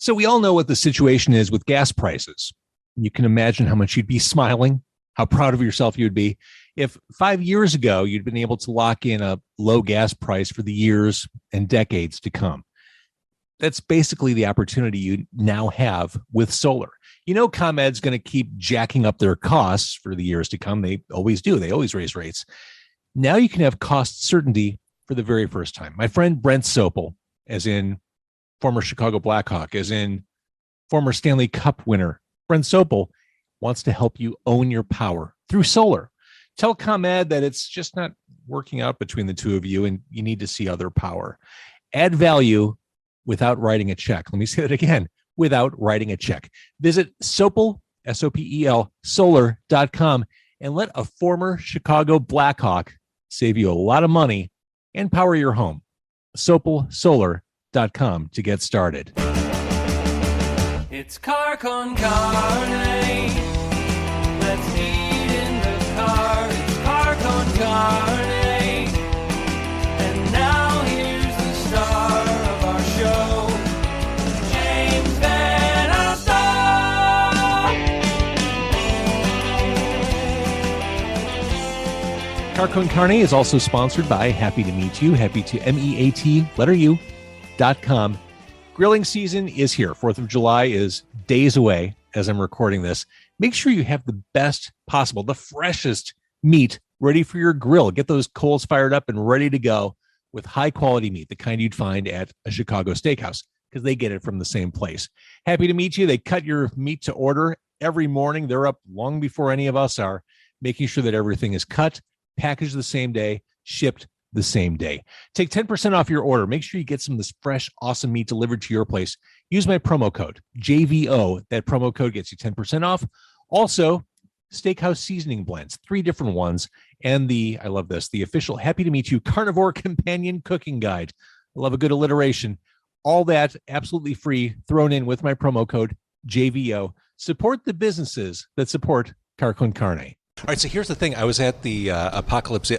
So we all know what the situation is with gas prices. You can imagine how much you'd be smiling, how proud of yourself you would be if 5 years ago you'd been able to lock in a low gas price for the years and decades to come. That's basically the opportunity you now have with solar. You know, ComEd's going to keep jacking up their costs for the years to come. They always do. They always raise rates. Now you can have cost certainty for the very first time. My friend Brent Sopel, as in former Chicago Blackhawk, as in former Stanley Cup winner, Brent Sopel wants to help you own your power through solar. Tell ComEd that it's just not working out between the two of you and you need to see other power. Add value without writing a check. Let me say that again, without writing a check. Visit Sopel, S-O-P-E-L, solar.com, and let a former Chicago Blackhawk save you a lot of money and power your home. SopelSolar.com to get started. It's car con carne. Let's eat in the car. It's car con carne. And now here's the star of our show, James Van Alstyne. Car con carne is also sponsored by Happy to Meet You, happy to MEAT.com. Grilling season is here. 4th of July is days away as I'm recording this. Make sure you have the best possible, the freshest meat ready for your grill. Get those coals fired up and ready to go with high quality meat, the kind you'd find at a Chicago steakhouse, because they get it from the same place. Happy to Meet You. They cut your meat to order every morning. They're up long before any of us are, making sure that everything is cut, packaged the same day, shipped the same day. Take 10% off your order. Make sure you get some of this fresh, awesome meat delivered to your place. Use my promo code, JVO. That promo code gets you 10% off. Also, Steakhouse seasoning blends, 3 different ones, and I love this, the official Happy to Meet You Carnivore Companion Cooking Guide. I love a good alliteration. All that absolutely free, thrown in with my promo code, JVO. Support the businesses that support Car con Carne. All right, so here's the thing. I was at the Apocalypse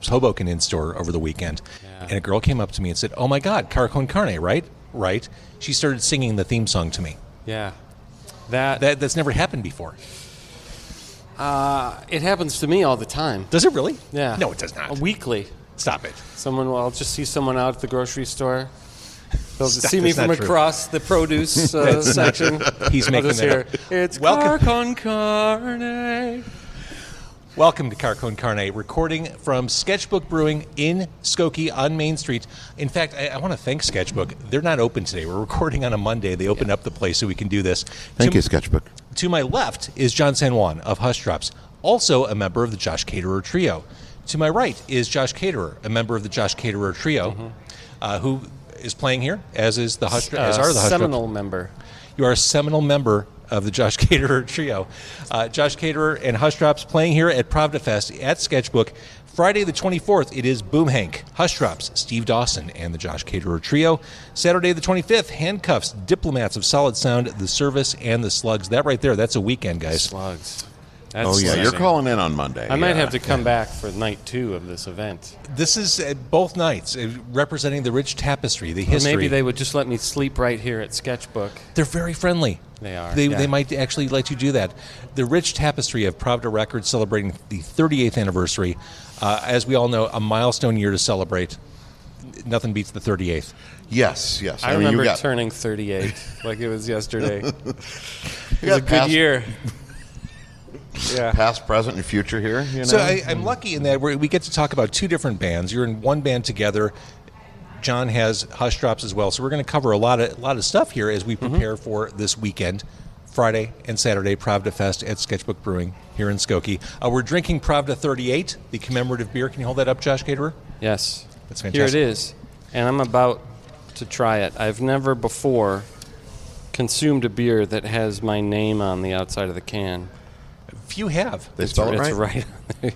Hoboken in-store over the weekend, and a girl came up to me and said, "Oh my God, Car con Carne, right?" Right. She started singing the theme song to me. Yeah. That's never happened before. It happens to me all the time. Does it really? Yeah. No, it does not. Weekly. Stop it. I'll just see someone out at the grocery store. They'll just Stop, see me that's from not true. across the produce section. He's I'll making just that hear, up. it's Welcome. Car con Carne. Welcome to Car con Carne, recording from Sketchbook Brewing in Skokie on Main Street. In fact, I want to thank Sketchbook. They're not open today. We're recording on a Monday. They opened up the place so we can do this. Thank you, Sketchbook. To my left is John San Juan of Hushdrops, also a member of the Caterer Trio. To my right is Josh Caterer, a member of the Caterer Trio, who is playing here, as are the Hushdrops. Seminole member. You are a seminal member of the Josh Caterer Trio. Josh Caterer and Hushdrops playing here at PravdaFest at Sketchbook. Friday the 24th, it is Boom Hank, Hushdrops, Steve Dawson, and the Josh Caterer Trio. Saturday the 25th, Handcuffs, Diplomats of Solid Sound, The Service, and The Slugs. That right there, that's a weekend, guys. Slugs. You're calling in on Monday. I might have to come back for night 2 of this event. This is both nights, representing the rich tapestry, the history. Or maybe they would just let me sleep right here at Sketchbook. They're very friendly. They are. They might actually let you do that. The rich tapestry of Pravda Records celebrating the 38th anniversary. As we all know, a milestone year to celebrate. Nothing beats the 38th. Yes. I remember turning 38 like it was yesterday. It was a good year. Yeah. Past, present, and future here. You know? So I'm lucky in that we get to talk about 2 different bands. You're in one band together. John has Hushdrops as well. So we're going to cover a lot of stuff here as we prepare for this weekend, Friday and Saturday, PravdaFest at Sketchbook Brewing here in Skokie. We're drinking Pravda 38, the commemorative beer. Can you hold that up, Josh Caterer? Yes. That's fantastic. Here it is. And I'm about to try it. I've never before consumed a beer that has my name on the outside of the can. Few have. They spell it right? It's right.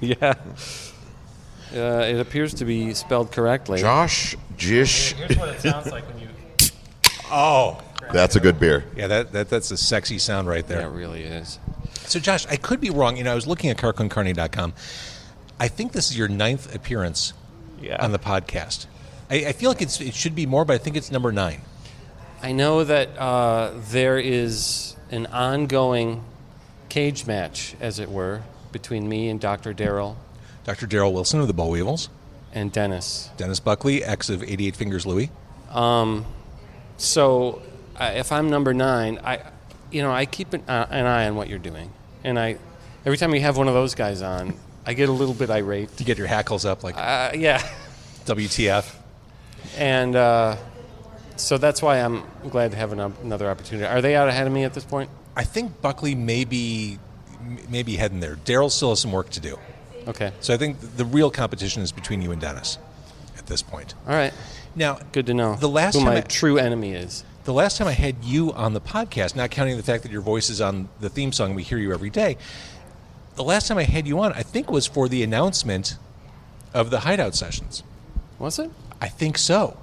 Yeah. It appears to be spelled correctly. Josh Jish. Here's what it sounds like when you... Oh. That's a good beer. Yeah, that's a sexy sound right there. Yeah, it really is. So, Josh, I could be wrong. I was looking at carconcarne.com. I think this is your 9th appearance on the podcast. I feel like it should be more, but I think it's number 9. I know that there is an ongoing cage match, as it were, between me and Dr. Darrell Dr. Darrell Wilson of the Boll Weevils. and Dennis. Dennis Buckley, ex of 88 Fingers Louie. So if I'm number 9, I keep an eye on what you're doing, and every time you have one of those guys on, I get a little bit irate. You get your hackles up like Yeah, WTF. and so that's why I'm glad to have another opportunity. Are they out ahead of me at this point? I think Buckley may be heading there. Darrell still has some work to do. Okay. So I think the real competition is between you and Dennis at this point. All right. Now, Good to know The last who time my I- true enemy is. the last time I had you on the podcast, not counting the fact that your voice is on the theme song, we hear you every day. The last time I had you on, I think was for the announcement of the Hideout sessions. Was it? I think so.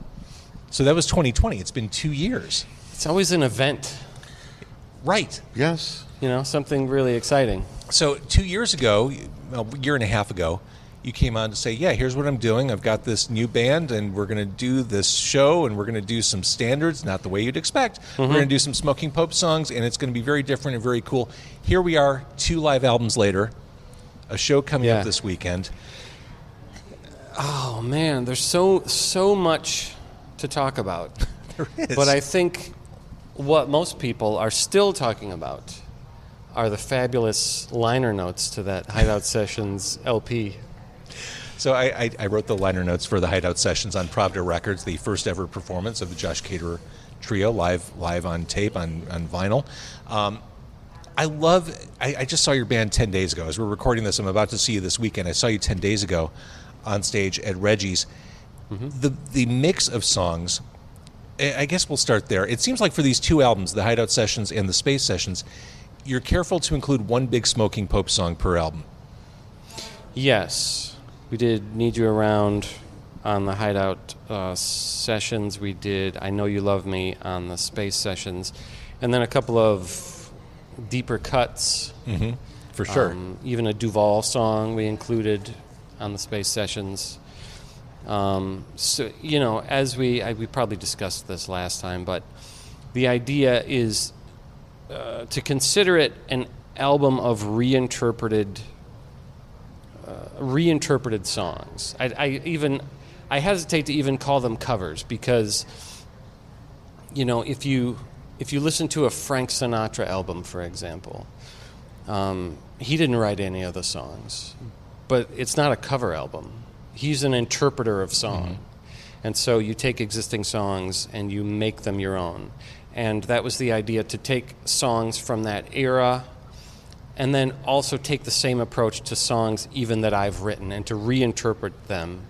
So that was 2020. It's been 2 years. It's always an event, Right. Yes. something really exciting. So 2 years ago, a year and a half ago, you came on to say, yeah, here's what I'm doing. I've got this new band, and we're going to do this show, and we're going to do some standards, not the way you'd expect. We're going to do some Smoking Pope songs, and it's going to be very different and very cool. Here we are, 2 live albums later, a show coming Yeah. up this weekend. Oh man, there's so much to talk about. There is. But I think what most people are still talking about are the fabulous liner notes to that Hideout Sessions LP. So I wrote the liner notes for the Hideout Sessions on Pravda Records, the first ever performance of the Josh Caterer Trio, live on tape, on vinyl. I just saw your band 10 days ago. As we're recording this, I'm about to see you this weekend. I saw you 10 days ago on stage at Reggie's. The mix of songs, I guess we'll start there. It seems like for these 2 albums, the Hideout Sessions and the Space Sessions, you're careful to include one big Smoking Pope song per album. Yes, we did Need You Around on the Hideout Sessions. We did I Know You Love Me on the Space Sessions. And then a couple of deeper cuts. For sure. Even a Duval song we included on the Space Sessions. So, as we probably discussed this last time, but the idea is to consider it an album of reinterpreted songs. I hesitate to even call them covers because, if you listen to a Frank Sinatra album, for example, he didn't write any of the songs, but it's not a cover album. He's an interpreter of song. And so you take existing songs and you make them your own. And that was the idea, to take songs from that era and then also take the same approach to songs even that I've written and to reinterpret them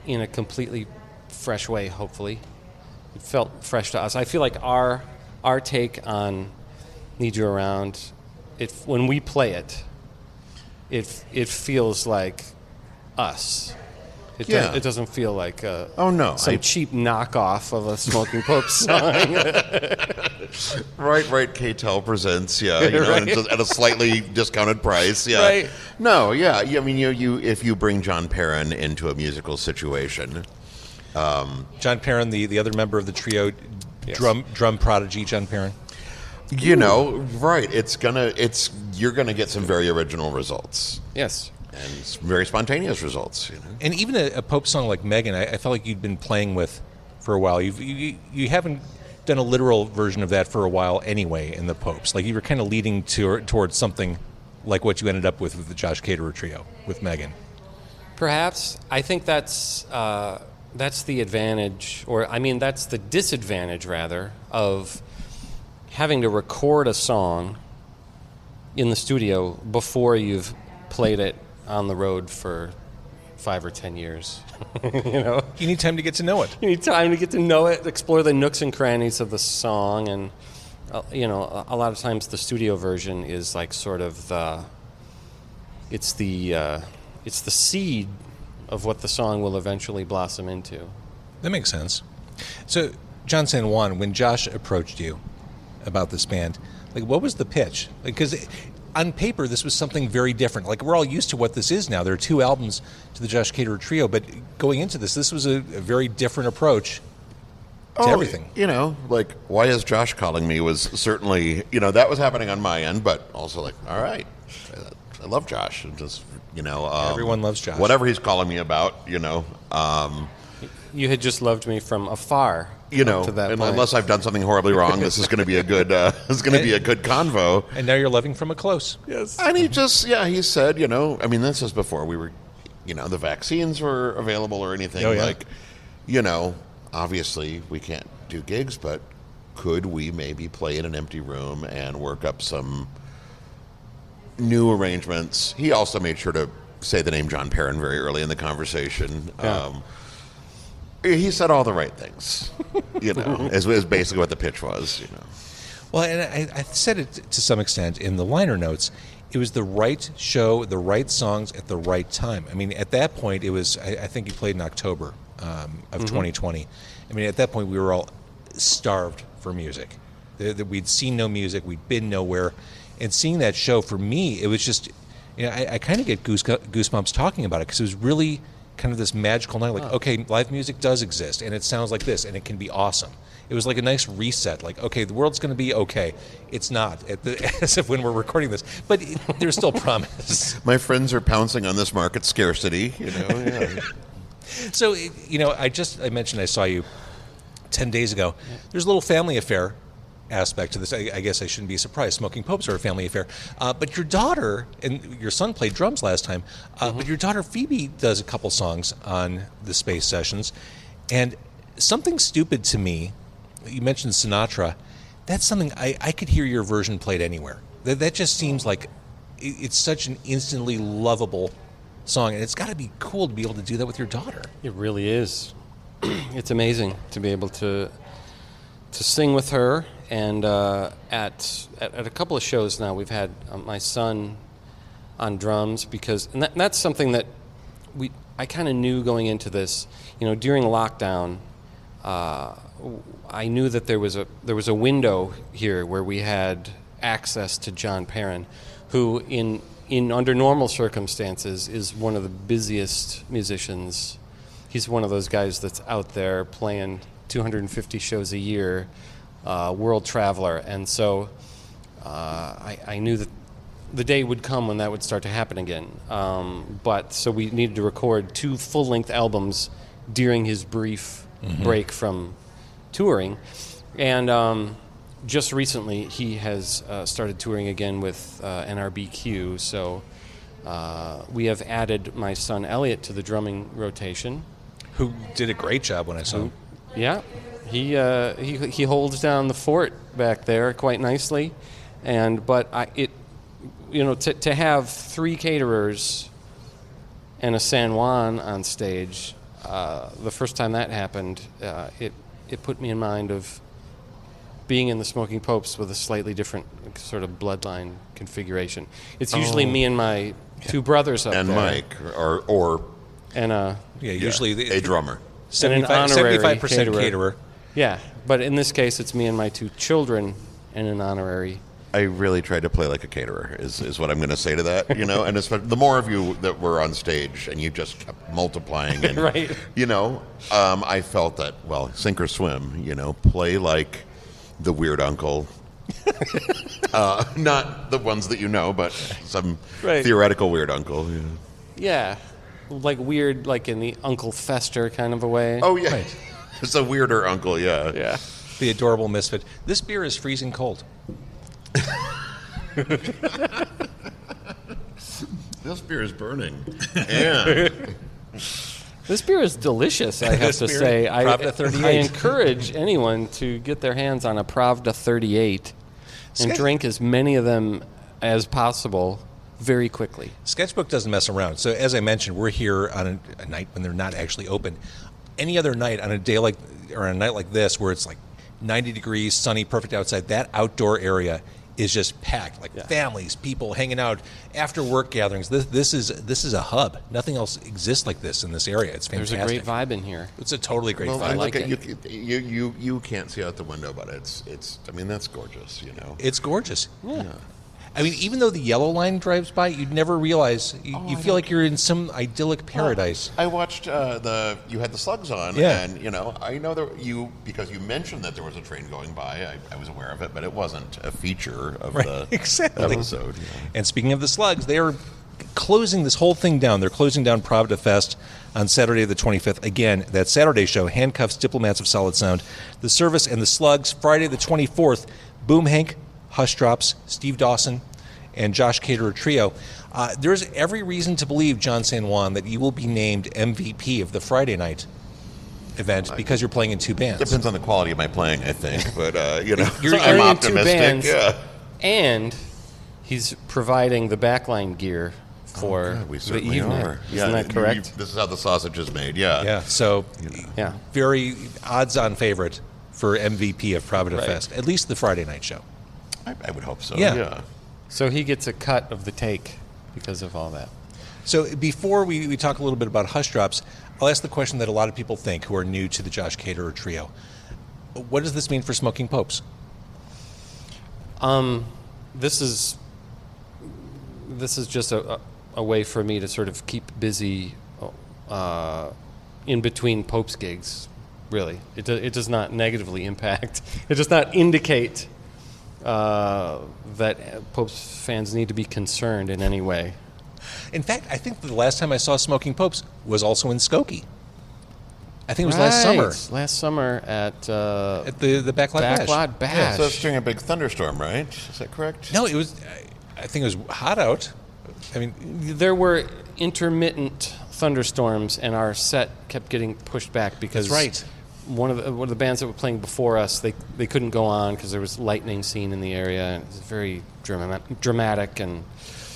in a completely fresh way, hopefully. It felt fresh to us. I feel like our take on Need You Around, when we play it, it feels like us. It doesn't feel like some cheap knockoff of a Smoking Pope song. Right. KTEL presents, and just at a slightly discounted price, yeah. Right. No, yeah. I mean, you if you bring John Perrin into a musical situation, John Perrin, the other member of the trio, Yes. drum prodigy, John Perrin. right? You're gonna get some very original results. Yes. And very spontaneous results, And even a Pope song like Megan, I felt like you'd been playing with for a while. You haven't done a literal version of that for a while anyway in the Popes. Like you were kind of leading towards something like what you ended up with the Josh Caterer Trio with Megan. Perhaps. I think that's the advantage, that's the disadvantage, rather, of having to record a song in the studio before you've played it on the road for 5 or 10 years. You need time to get to know it. You need time to get to know it, explore the nooks and crannies of the song, and a lot of times the studio version is like sort of it's the seed of what the song will eventually blossom into. That makes sense. So, John San Juan, when Josh approached you about this band, like what was the pitch? Because on paper, this was something very different. Like, we're all used to what this is now. There are 2 albums to the Josh Caterer Trio, but going into this was a very different approach everything. You know, like, why is Josh calling me was certainly, you know, that was happening on my end, but also like, all right, I love Josh. And just, you know. Everyone loves Josh. Whatever he's calling me about, you know. You had just loved me from afar. You know, to that and point. unless I've done something horribly wrong, this is going to be a good. This is going to be a good convo. And now you're loving from a close. Yes. And he said, you know, I mean, this is before we were, you know, the vaccines were available or anything. Oh, yeah. Like, you know, obviously we can't do gigs, but could we maybe play in an empty room and work up some new arrangements? He also made sure to say the name John Perrin very early in the conversation. Yeah. He said all the right things, you know, as basically what the pitch was, you know. Well, and I said it to some extent in the liner notes. It was the right show, the right songs at the right time. I mean, at that point, it was, I think you played in October of 2020. I mean, at that point, we were all starved for music. We'd seen no music, we'd been nowhere. And seeing that show, for me, it was just, you know, I kind of get goosebumps talking about it because it was really kind of this magical night, like, okay, live music does exist, and it sounds like this, and it can be awesome. It was like a nice reset, like, okay, the world's going to be okay. It's not, as if when we're recording this, but there's still promise. My friends are pouncing on this market scarcity, you know. Yeah. So, you know, I mentioned I saw you 10 days ago. There's a little family affair aspect to this. I guess I shouldn't be surprised. Smoking Popes are a family affair. But your daughter, and your son played drums last time, but your daughter Phoebe does a couple songs on the Space Sessions. And something stupid to me, you mentioned Sinatra, that's something I could hear your version played anywhere. That just seems like it's such an instantly lovable song, and it's got to be cool to be able to do that with your daughter. It really is. It's amazing to be able to sing with her. And at a couple of shows now, we've had my son on drums and that's something that I kind of knew going into this. You know, during lockdown, I knew that there was a window here where we had access to John Perrin, who in under normal circumstances is one of the busiest musicians. He's one of those guys that's out there playing 250 shows a year. World traveler, and so I knew that the day would come when that would start to happen again. But so we needed to record 2 full-length albums during his brief break from touring, and just recently he has started touring again with NRBQ. So we have added my son Elliot to the drumming rotation, Who did a great job when I saw him. Yeah. He holds down the fort back there quite nicely, to have 3 caterers and a San Juan on stage, the first time that happened, it put me in mind of being in the Smoking Popes with a slightly different sort of bloodline configuration. It's usually me and my 2 brothers up And there. Mike, or Usually a drummer. 75% caterer. caterer. Yeah, but in this case, it's me and my 2 children and an honorary. I really tried to play like a caterer, is what I'm going to say to that, you know. And the more of you that were on stage, and you just kept multiplying, and Right. you know, I felt that, well, sink or swim, you know, play like the weird uncle. Not the ones that you know, but some Right. theoretical weird uncle. Yeah. Yeah, like weird, like in the Uncle Fester kind of a way. Oh yeah, Right. It's a weirder uncle. Yeah. Yeah. The adorable misfit. This beer is freezing cold. This beer is burning. Yeah. This beer is delicious, I have This to beer, say. Pravda 38. I encourage anyone to get their hands on a Pravda 38 and drink as many of them as possible very quickly. Sketchbook doesn't mess around. So as I mentioned, we're here on a night when they're not actually open. Any other night on a day like, or a night like this, where it's like 90 degrees, sunny, perfect outside, that outdoor area is just packed. Like families, people hanging out, after work gatherings. This is a hub. Nothing else exists like this in this area. It's fantastic. There's a great vibe in here. It's a totally great Well, vibe. and like look at it. you can't see out the window, but it's. I mean, that's gorgeous. You know. It's gorgeous. Yeah. I mean, even though the yellow line drives by, you'd never realize. You feel like you're in some idyllic paradise. I watched you had the slugs on, and I know because you mentioned that there was a train going by. I was aware of it, but it wasn't a feature of the episode. And speaking of the slugs, they are closing this whole thing down. They're closing down PravdaFest on Saturday the 25th. Again, that Saturday show, Handcuffs, Diplomats of Solid Sound, The Service, and The Slugs. Friday the 24th, Boom Hank, Hushdrops, Steve Dawson, and Josh Caterer Trio. There's every reason to believe, John San Juan, that you will be named MVP of the Friday night event because you're playing in two bands. Depends on the quality of my playing, I think. But, You're I'm in optimistic. two bands, yeah. and he's providing the backline gear for We the certainly evening. are. Isn't that correct? This is how the sausage is made, yeah. Yeah, so Yeah. very odds-on favorite for MVP of PravdaFest, at least the Friday night show. I would hope so, Yeah. So he gets a cut of the take because of all that. So before we talk a little bit about Hushdrops, I'll ask the question that a lot of people think who are new to the Josh Caterer Trio. What does this mean for Smoking Popes? This is just a way for me to sort of keep busy in between Pope's gigs. Really, it does not negatively impact. It does not indicate that Pope's fans need to be concerned in any way. In fact, I think the last time I saw Smoking Popes was also in Skokie. I think it was last summer. Last summer at The Backlot Bash. Backlot Bash. Yeah, so it's during a big thunderstorm, right? Is that correct? No, it was. I think it was hot out. I mean, There were intermittent thunderstorms, and our set kept getting pushed back because that's right. one of the bands that were playing before us, they couldn't go on because there was lightning scene in the area, and it was very dramatic, and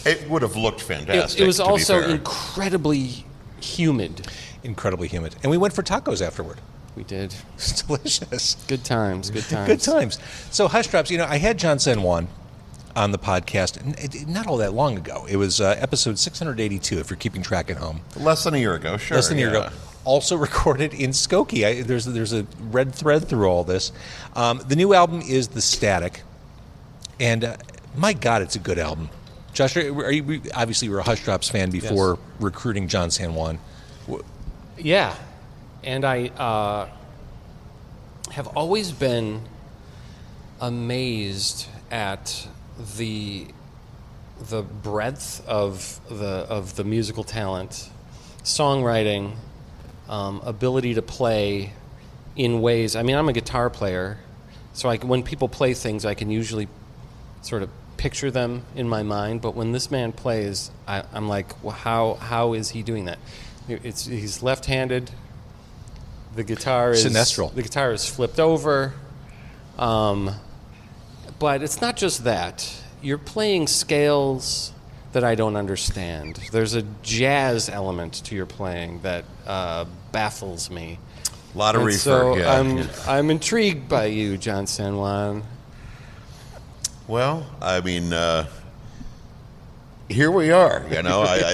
It would have looked fantastic. it was to be also fair. incredibly humid. Incredibly humid. And we went for tacos afterward. We did. It's delicious. Good times. Good times. Good times. So Hushdrops, I had John San Juan on the podcast not all that long ago. It was episode 682, if you're keeping track at home. Less than a year ago, sure. Less than a year ago. Also recorded in Skokie. There's a red thread through all this. The new album is The Static. And my God, it's a good album. Josh, obviously you were a Hushdrops fan before recruiting John San Juan. Yeah, and I have always been amazed at the breadth of the musical talent, songwriting, ability to play in ways. I mean, I'm a guitar player, so when people play things, I can usually sort of picture them in my mind. But when this man plays, I'm like, well, how is he doing that? He's left-handed. The guitar is Sinestral. The guitar is flipped over. But it's not just that. You're playing scales that I don't understand. There's a jazz element to your playing that baffles me. A lot of And reefer, so yeah. I'm intrigued by you, John San Juan. Well, I mean, here we are. I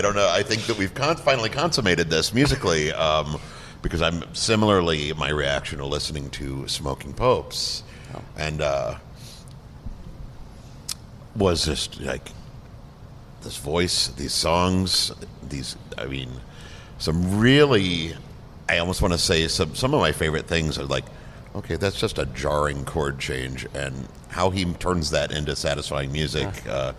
don't know. I think that we've finally consummated this musically, because I'm similarly my reaction to listening to Smoking Popes, and was just like this voice, these songs, some really. I almost want to say some of my favorite things are like, okay, that's just a jarring chord change, and how he turns that into satisfying music, So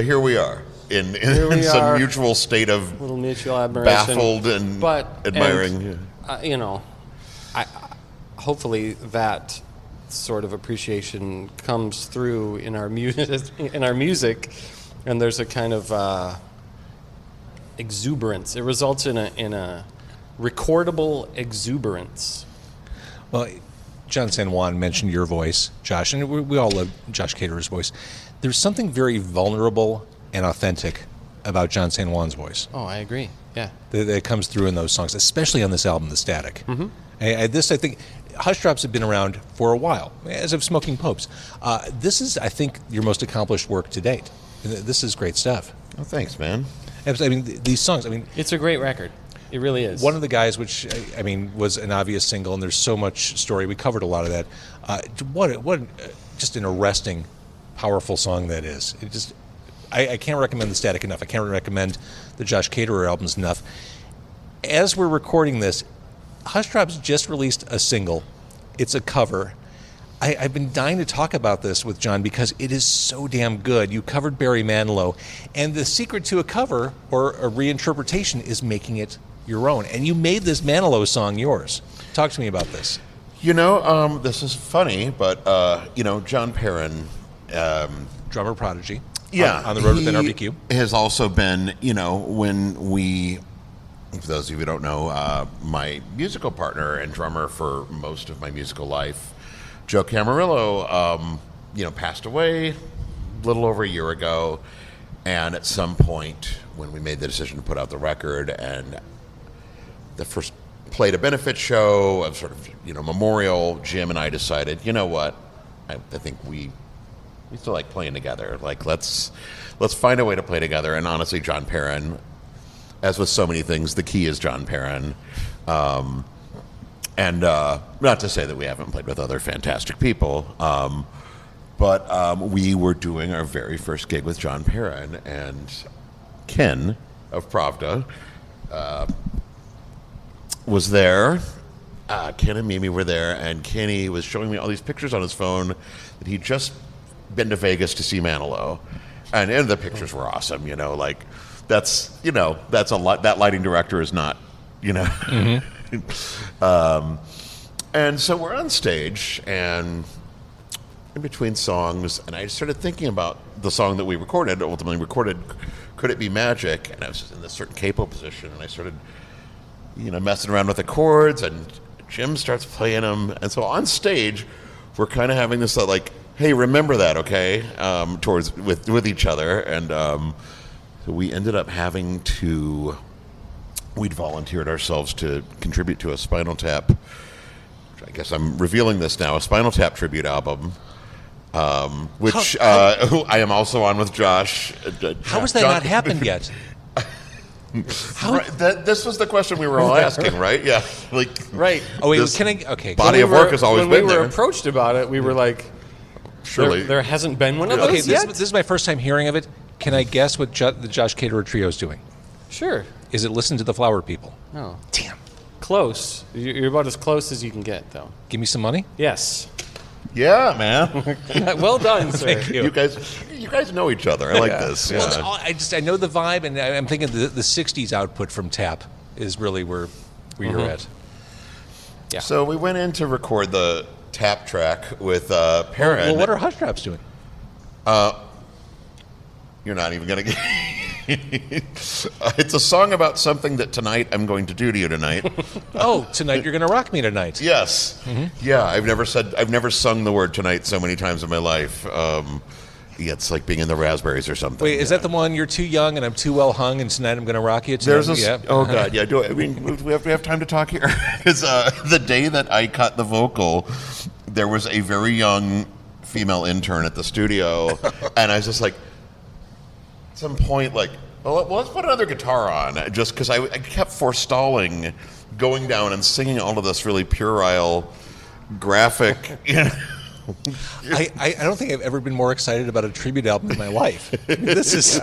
here we are in some mutual state of Little mutual admiration, baffled and admiring. I hopefully that sort of appreciation comes through in our music, and there's a kind of exuberance. It results in a recordable exuberance. Well, John San Juan mentioned your voice, Josh, and we all love Josh Caterer's voice. There's something very vulnerable and authentic about John San Juan's voice. Oh, I agree. Yeah. That comes through in those songs, especially on this album, The Static. Mm-hmm. I think, Hushdrops have been around for a while, as have Smoking Popes. This is, I think, your most accomplished work to date. This is great stuff. Oh, thanks, man. I mean, these songs, It's a great record. It really is. One of the guys, which, was an obvious single, and there's so much story. We covered a lot of that. What just an arresting, powerful song that is. It just, I can't recommend the Static enough. I can't recommend the Josh Caterer albums enough. As we're recording this, Hushdrops just released a single. It's a cover. I've been dying to talk about this with John because it is so damn good. You covered Barry Manilow, and the secret to a cover or a reinterpretation is making it your own. And you made this Manilow song yours. Talk to me about this. This is funny, but John Perrin, Drummer prodigy. Yeah, on the road with NRBQ. Has also been, when we, for those of you who don't know, my musical partner and drummer for most of my musical life, Joe Camarillo, passed away a little over a year ago. And at some point when we made the decision to put out the record and the first played a benefit show of sort of, memorial, Jim and I decided, you know what, I think we still like playing together. Like, let's find a way to play together. And honestly, John Perrin, as with so many things, the key is John Perrin. And not to say that we haven't played with other fantastic people, but we were doing our very first gig with John Perrin, and Ken of Pravda was there. Ken and Mimi were there, and Kenny was showing me all these pictures on his phone that he'd just been to Vegas to see Manilow, and the pictures were awesome. That's a lot. That lighting director is not, Mm-hmm. And so we're on stage, and in between songs, and I started thinking about the song that we ultimately recorded, Could It Be Magic? And I was in this certain capo position, and I started, messing around with the chords, and Jim starts playing them. And so on stage, we're kind of having this hey, remember that, okay? With each other. And so we ended up having to, we'd volunteered ourselves to contribute to a Spinal Tap, I guess I'm revealing this now, a Spinal Tap Tribute album, which I am also on with Josh. How has that not happened yet? This was the question we were all asking, right? Yeah, right. Oh wait, okay. Body of work has always been there. When we were approached about it, we were like, surely there hasn't been one of those yet. This is my first time hearing of it. Can I guess what the Josh Caterer Trio is doing? Sure. Is it Listen to the Flower People? No. Damn. Close. You're about as close as you can get, though. Give me some money? Yes. Yeah, man. Well done, sir. Thank you. You guys know each other. I like this. Yeah. Well, I know the vibe, and I'm thinking the 60s output from Tap is really where you're at. Yeah. So we went in to record the Tap track with Perrin. Well, what are Hushdrops doing? You're not even going to get... It's a song about something that tonight I'm going to do to you tonight. Oh, tonight you're going to rock me tonight. Yes. Mm-hmm. Yeah, I've never sung the word tonight so many times in my life. It's like being in the Raspberries or something. Wait, is that the one, you're too young and I'm too well hung and tonight I'm going to rock you? There's a... Oh, God, yeah. We have time to talk here? Because the day that I cut the vocal, there was a very young female intern at the studio, and I was just like, at some point, well, let's put another guitar on, just because I kept forestalling going down and singing all of this really puerile, graphic. I don't think I've ever been more excited about a tribute album in my life. This is...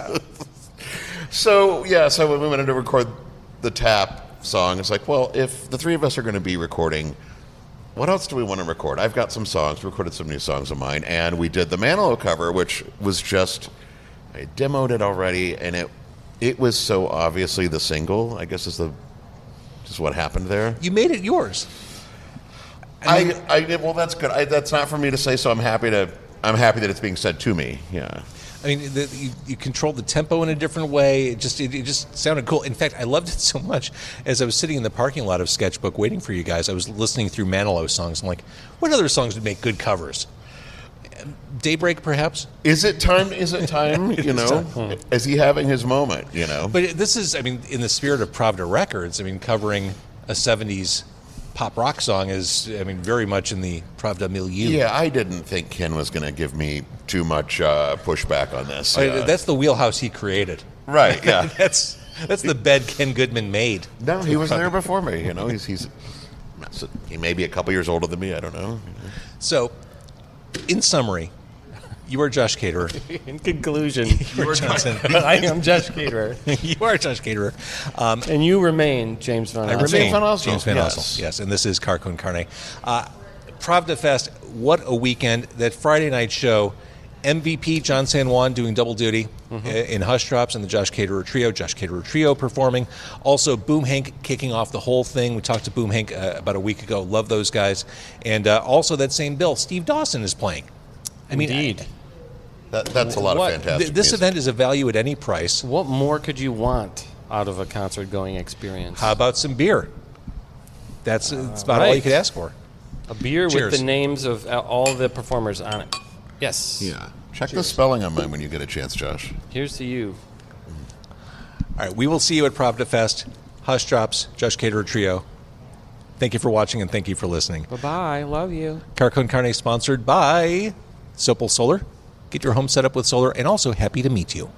So when we went in to record the Tap song, it's like, well, if the three of us are going to be recording, what else do we want to record? I've got some songs, recorded some new songs of mine, and we did the Manilow cover, which was just... I demoed it already, and it was so obviously the single, I guess is what happened there. You made it yours. Well, that's good. That's not for me to say, so I'm happy that it's being said to me. Yeah. I mean, you controlled the tempo in a different way. It just sounded cool. In fact, I loved it so much. As I was sitting in the parking lot of Sketchbook waiting for you guys, I was listening through Manilow songs. I'm like, what other songs would make good covers? Daybreak, perhaps? Is it time? Is he having his moment, But this is, in the spirit of Pravda Records, covering a 70s pop rock song is, very much in the Pravda milieu. Yeah, I didn't think Ken was going to give me too much pushback on this. That's the wheelhouse he created. Right, yeah. That's the bed Ken Goodman made. No, he was there before me, he may be a couple years older than me, I don't know. So, in summary, you are Josh Caterer. In conclusion, You are Johnson. I am Josh Caterer. You are Josh Caterer. And you remain James Van I Ossel. remain Van Ossel. James Van Yes. Ossel. Yes, and this is Car Con Carne. PravdaFest, what a weekend. That Friday night show, MVP John San Juan doing double duty in Hushdrops and the Josh Caterer Trio. Josh Caterer Trio performing. Also, Boom Hank kicking off the whole thing. We talked to Boom Hank about a week ago. Love those guys. And also that same bill, Steve Dawson is playing. I mean, Indeed. That's a lot What- of fantastic this music. event is a value at any price. What more could you want out of a concert-going experience? How about some beer? That's about all you right. could ask for. A beer Cheers. with the names of all the performers on it. Yes. Yeah. Check the spelling on mine when you get a chance, Josh. Here's to you. All right, we will see you at PravdaFest, Hushdrops, Josh Caterer Trio. Thank you for watching and thank you for listening. Bye-bye. Love you. Car Con Carne sponsored by Sopal Solar. Get your home set up with solar and also happy to meet you.